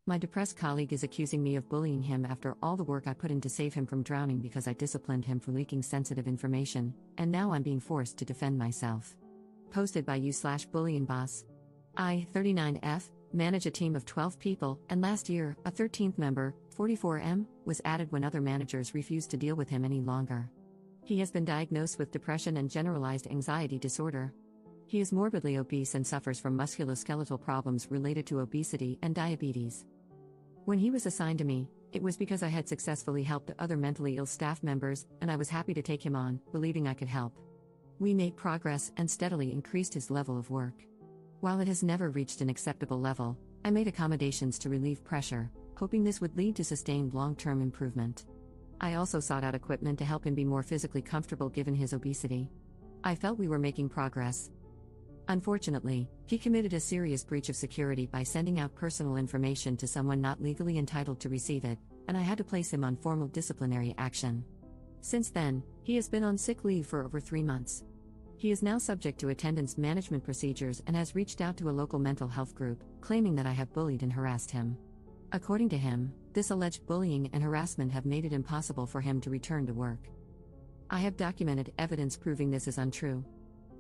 My depressed colleague is accusing me of bullying him after all the work I put in to save him from drowning because I disciplined him for leaking sensitive information, and now I'm being forced to defend myself. Posted by you/bullying boss. I, 39F, manage a team of 12 people, and last year, a 13th member, 44M, was added when other managers refused to deal with him any longer. He has been diagnosed with depression and generalized anxiety disorder. He is morbidly obese and suffers from musculoskeletal problems related to obesity and diabetes. When he was assigned to me, it was because I had successfully helped other mentally ill staff members, and I was happy to take him on, believing I could help. We made progress and steadily increased his level of work. While it has never reached an acceptable level, I made accommodations to relieve pressure, hoping this would lead to sustained long-term improvement. I also sought out equipment to help him be more physically comfortable given his obesity. I felt we were making progress. Unfortunately, he committed a serious breach of security by sending out personal information to someone not legally entitled to receive it, and I had to place him on formal disciplinary action. Since then, he has been on sick leave for over 3 months. He is now subject to attendance management procedures and has reached out to a local mental health group, claiming that I have bullied and harassed him. According to him, this alleged bullying and harassment have made it impossible for him to return to work. I have documented evidence proving this is untrue.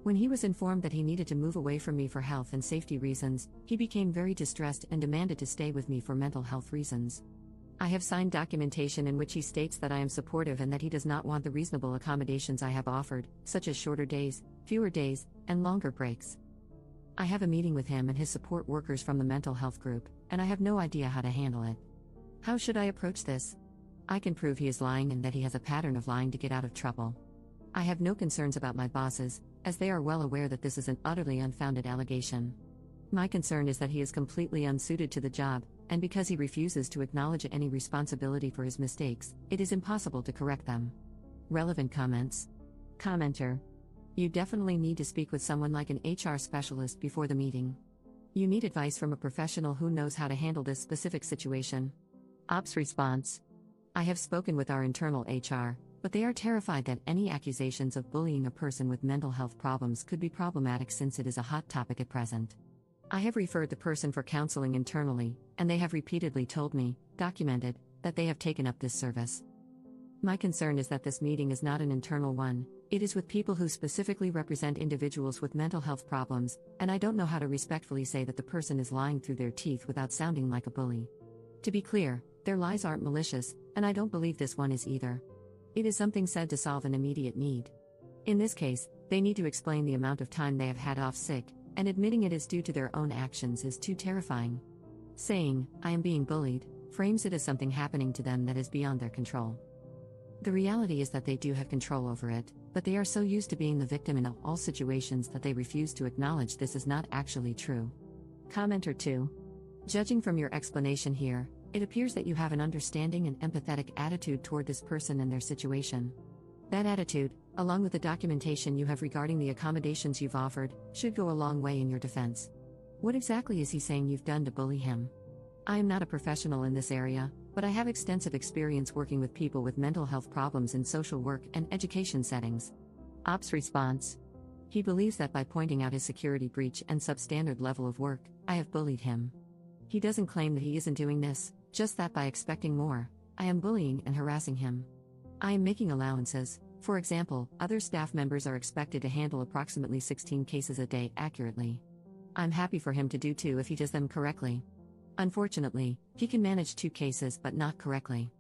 When he was informed that he needed to move away from me for health and safety reasons, he became very distressed and demanded to stay with me for mental health reasons. I have signed documentation in which he states that I am supportive and that he does not want the reasonable accommodations I have offered, such as shorter days, fewer days, and longer breaks. I have a meeting with him and his support workers from the mental health group, and I have no idea how to handle it. How should I approach this? I can prove he is lying and that he has a pattern of lying to get out of trouble. I have no concerns about my bosses, as they are well aware that this is an utterly unfounded allegation. My concern is that he is completely unsuited to the job, and because he refuses to acknowledge any responsibility for his mistakes, it is impossible to correct them. Relevant comments. Commenter. You definitely need to speak with someone like an HR specialist before the meeting. You need advice from a professional who knows how to handle this specific situation. Ops response. I have spoken with our internal HR, but they are terrified that any accusations of bullying a person with mental health problems could be problematic since it is a hot topic at present. I have referred the person for counseling internally, and they have repeatedly told me, documented, that they have taken up this service. My concern is that this meeting is not an internal one, it is with people who specifically represent individuals with mental health problems, and I don't know how to respectfully say that the person is lying through their teeth without sounding like a bully. To be clear, their lies aren't malicious, and I don't believe this one is either. It is something said to solve an immediate need. In this case, they need to explain the amount of time they have had off sick, and admitting it is due to their own actions is too terrifying. Saying, I am being bullied, frames it as something happening to them that is beyond their control. The reality is that they do have control over it, but they are so used to being the victim in all situations that they refuse to acknowledge this is not actually true. Commenter 2. Judging from your explanation here, it appears that you have an understanding and empathetic attitude toward this person and their situation. That attitude, along with the documentation you have regarding the accommodations you've offered, should go a long way in your defense. What exactly is he saying you've done to bully him? I am not a professional in this area, but I have extensive experience working with people with mental health problems in social work and education settings. Ops response. He believes that by pointing out his security breach and substandard level of work, I have bullied him. He doesn't claim that he isn't doing this, just that by expecting more, I am bullying and harassing him. I am making allowances. For example, other staff members are expected to handle approximately 16 cases a day accurately. I'm happy for him to do 2 if he does them correctly. Unfortunately, he can manage 2 cases but not correctly.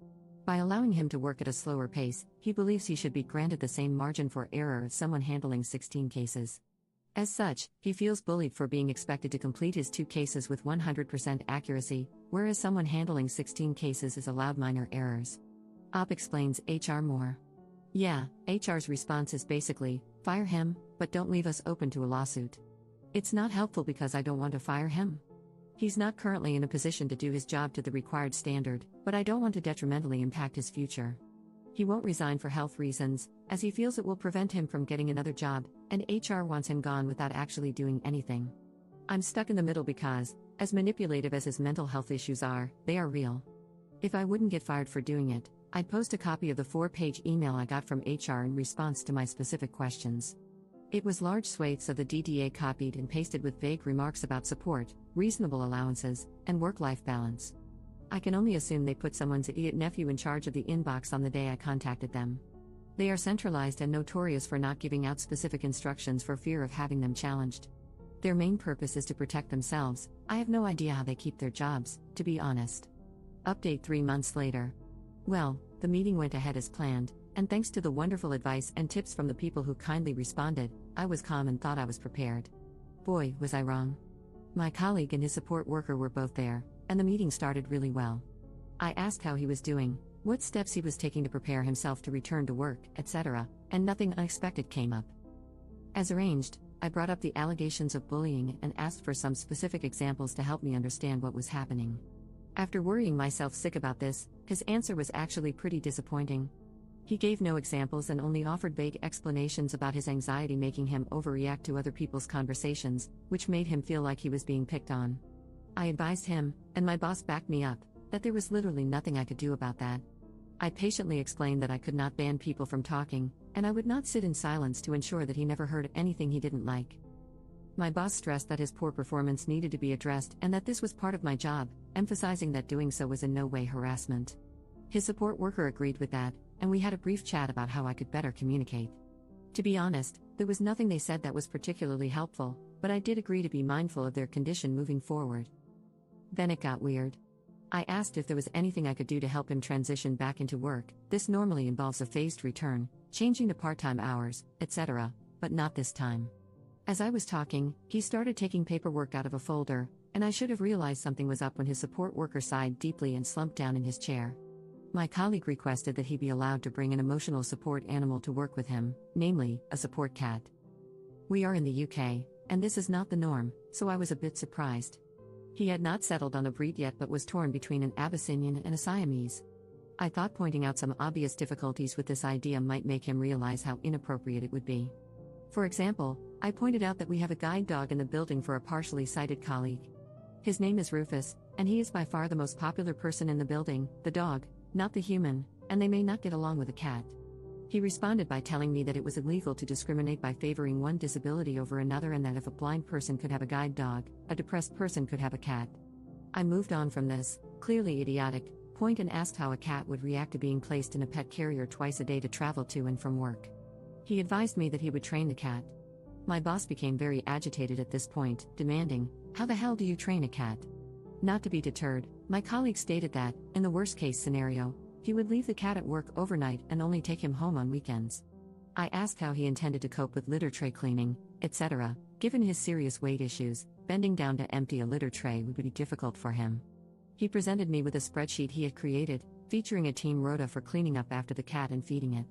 By allowing him to work at a slower pace, he believes he should be granted the same margin for error as someone handling 16 cases. As such, he feels bullied for being expected to complete his 2 cases with 100% accuracy, whereas someone handling 16 cases is allowed minor errors. Op explains HR more. Yeah, HR's response is basically, fire him, but don't leave us open to a lawsuit. It's not helpful because I don't want to fire him. He's not currently in a position to do his job to the required standard, but I don't want to detrimentally impact his future. He won't resign for health reasons, as he feels it will prevent him from getting another job, and HR wants him gone without actually doing anything. I'm stuck in the middle because, as manipulative as his mental health issues are, they are real. If I wouldn't get fired for doing it, I'd post a copy of the 4-page email I got from HR in response to my specific questions. It was large swathes of the DDA copied and pasted with vague remarks about support, reasonable allowances, and work-life balance. I can only assume they put someone's idiot nephew in charge of the inbox on the day I contacted them. They are centralized and notorious for not giving out specific instructions for fear of having them challenged. Their main purpose is to protect themselves. I have no idea how they keep their jobs, to be honest. Update 3 months later. Well, the meeting went ahead as planned, and thanks to the wonderful advice and tips from the people who kindly responded, I was calm and thought I was prepared. Boy, was I wrong. My colleague and his support worker were both there, and the meeting started really well. I asked how he was doing, what steps he was taking to prepare himself to return to work, etc., and nothing unexpected came up. As arranged, I brought up the allegations of bullying and asked for some specific examples to help me understand what was happening. After worrying myself sick about this, his answer was actually pretty disappointing. He gave no examples and only offered vague explanations about his anxiety making him overreact to other people's conversations, which made him feel like he was being picked on. I advised him, and my boss backed me up, that there was literally nothing I could do about that. I patiently explained that I could not ban people from talking, and I would not sit in silence to ensure that he never heard anything he didn't like. My boss stressed that his poor performance needed to be addressed and that this was part of my job, emphasizing that doing so was in no way harassment. His support worker agreed with that, and we had a brief chat about how I could better communicate. To be honest, there was nothing they said that was particularly helpful, but I did agree to be mindful of their condition moving forward. Then it got weird. I asked if there was anything I could do to help him transition back into work. This normally involves a phased return, changing to part-time hours, etc., but not this time. As I was talking, he started taking paperwork out of a folder, and I should have realized something was up when his support worker sighed deeply and slumped down in his chair. My colleague requested that he be allowed to bring an emotional support animal to work with him, namely, a support cat. We are in the UK, and this is not the norm, so I was a bit surprised. He had not settled on a breed yet but was torn between an Abyssinian and a Siamese. I thought pointing out some obvious difficulties with this idea might make him realize how inappropriate it would be. For example, I pointed out that we have a guide dog in the building for a partially sighted colleague. His name is Rufus, and he is by far the most popular person in the building, the dog, not the human, and they may not get along with a cat. He responded by telling me that it was illegal to discriminate by favoring one disability over another and that if a blind person could have a guide dog, a depressed person could have a cat. I moved on from this, clearly idiotic, point and asked how a cat would react to being placed in a pet carrier twice a day to travel to and from work. He advised me that he would train the cat. My boss became very agitated at this point, demanding, "How the hell do you train a cat?" Not to be deterred, my colleague stated that, in the worst-case scenario, he would leave the cat at work overnight and only take him home on weekends. I asked how he intended to cope with litter tray cleaning, etc. Given his serious weight issues, bending down to empty a litter tray would be difficult for him. He presented me with a spreadsheet he had created, featuring a team rota for cleaning up after the cat and feeding it.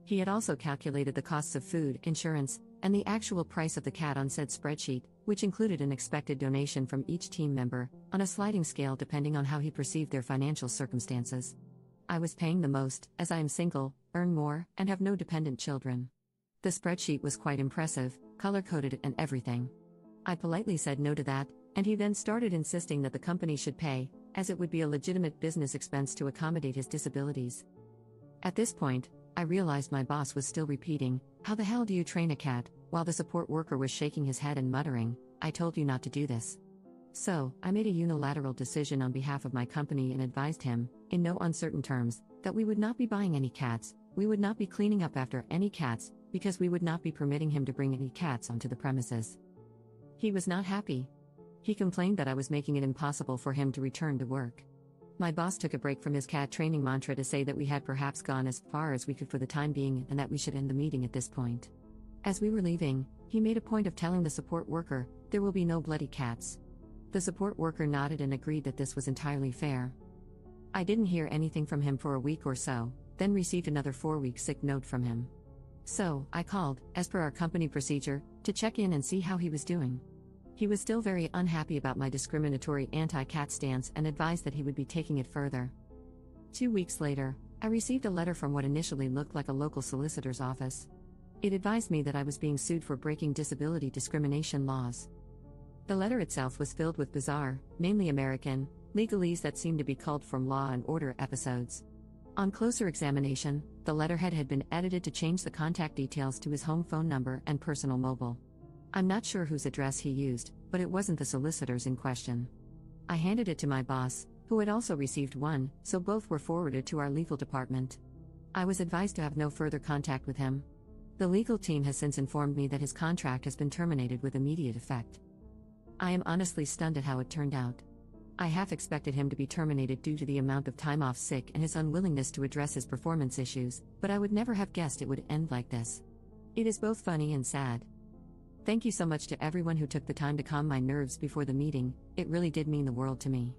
He had also calculated the costs of food, insurance, and the actual price of the cat on said spreadsheet, which included an expected donation from each team member, on a sliding scale depending on how he perceived their financial circumstances. I was paying the most, as I am single, earn more, and have no dependent children. The spreadsheet was quite impressive, color-coded and everything. I politely said no to that, and he then started insisting that the company should pay, as it would be a legitimate business expense to accommodate his disabilities. At this point, I realized my boss was still repeating, "How the hell do you train a cat?" while the support worker was shaking his head and muttering, "I told you not to do this." So, I made a unilateral decision on behalf of my company and advised him, in no uncertain terms, that we would not be buying any cats, we would not be cleaning up after any cats, because we would not be permitting him to bring any cats onto the premises. He was not happy. He complained that I was making it impossible for him to return to work. My boss took a break from his cat training mantra to say that we had perhaps gone as far as we could for the time being and that we should end the meeting at this point. As we were leaving, he made a point of telling the support worker, "There will be no bloody cats." The support worker nodded and agreed that this was entirely fair. I didn't hear anything from him for a week or so, then received another 4-week sick note from him. So, I called, as per our company procedure, to check in and see how he was doing. He was still very unhappy about my discriminatory anti-cat stance and advised that he would be taking it further. 2 weeks later, I received a letter from what initially looked like a local solicitor's office. It advised me that I was being sued for breaking disability discrimination laws. The letter itself was filled with bizarre, mainly American, legalese that seemed to be culled from Law and Order episodes. On closer examination, the letterhead had been edited to change the contact details to his home phone number and personal mobile. I'm not sure whose address he used, but it wasn't the solicitor's in question. I handed it to my boss, who had also received one, so both were forwarded to our legal department. I was advised to have no further contact with him. The legal team has since informed me that his contract has been terminated with immediate effect. I am honestly stunned at how it turned out. I half expected him to be terminated due to the amount of time off sick and his unwillingness to address his performance issues, but I would never have guessed it would end like this. It is both funny and sad. Thank you so much to everyone who took the time to calm my nerves before the meeting, it really did mean the world to me.